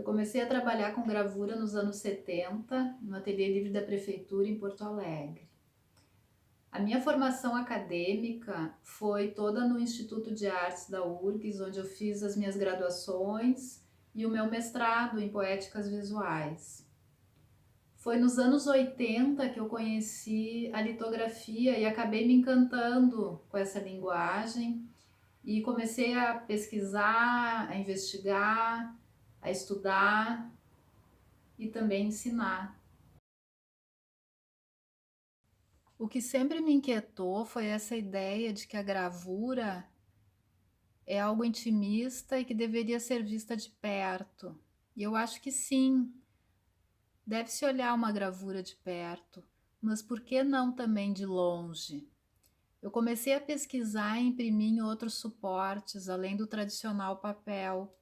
comecei a trabalhar com gravura nos anos 70, no Ateliê Livre da Prefeitura em Porto Alegre. A minha formação acadêmica foi toda no Instituto de Artes da URGS, onde eu fiz as minhas graduações e o meu mestrado em poéticas visuais. Foi nos anos 80 que eu conheci a litografia e acabei me encantando com essa linguagem e comecei a pesquisar, a investigar, a estudar e também ensinar. O que sempre me inquietou foi essa ideia de que a gravura é algo intimista e que deveria ser vista de perto. E eu acho que sim, deve-se olhar uma gravura de perto, mas por que não também de longe? Eu comecei a pesquisar e imprimir em outros suportes, além do tradicional papel,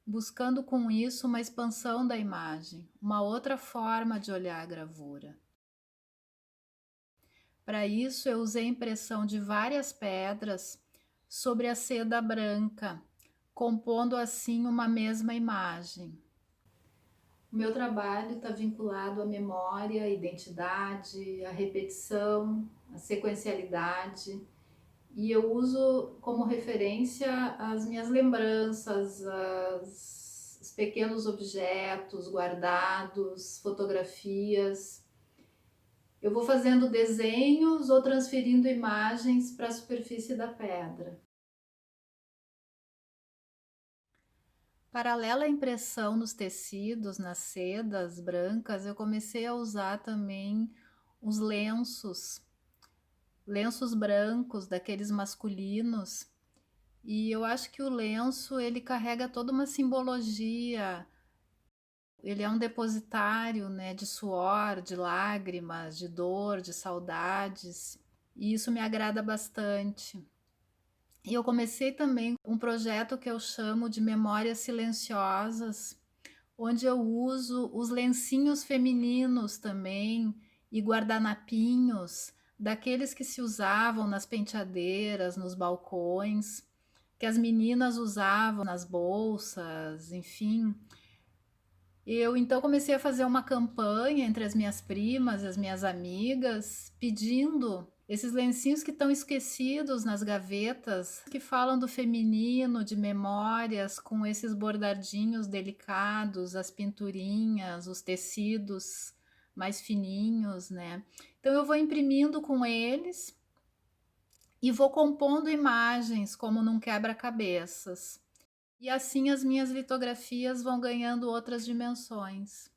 buscando com isso uma expansão da imagem, uma outra forma de olhar a gravura. Para isso, eu usei a impressão de várias pedras sobre a seda branca, compondo assim uma mesma imagem. O meu trabalho está vinculado à memória, à identidade, à repetição, à sequencialidade, e eu uso como referência as minhas lembranças, os pequenos objetos guardados, fotografias. Eu vou fazendo desenhos ou transferindo imagens para a superfície da pedra. Paralela à impressão nos tecidos, nas sedas brancas, eu comecei a usar também os lenços brancos, daqueles masculinos. E eu acho que o lenço, ele carrega toda uma simbologia. Ele é um depositário, né, de suor, de lágrimas, de dor, de saudades. E isso me agrada bastante. E eu comecei também um projeto que eu chamo de Memórias Silenciosas, onde eu uso os lencinhos femininos também e guardanapinhos, daqueles que se usavam nas penteadeiras, nos balcões, que as meninas usavam nas bolsas, enfim. Eu então comecei a fazer uma campanha entre as minhas primas, as minhas amigas, pedindo esses lencinhos que estão esquecidos nas gavetas, que falam do feminino, de memórias, com esses bordadinhos delicados, as pinturinhas, os tecidos mais fininhos, né? Então eu vou imprimindo com eles e vou compondo imagens como num quebra-cabeças. E assim as minhas litografias vão ganhando outras dimensões.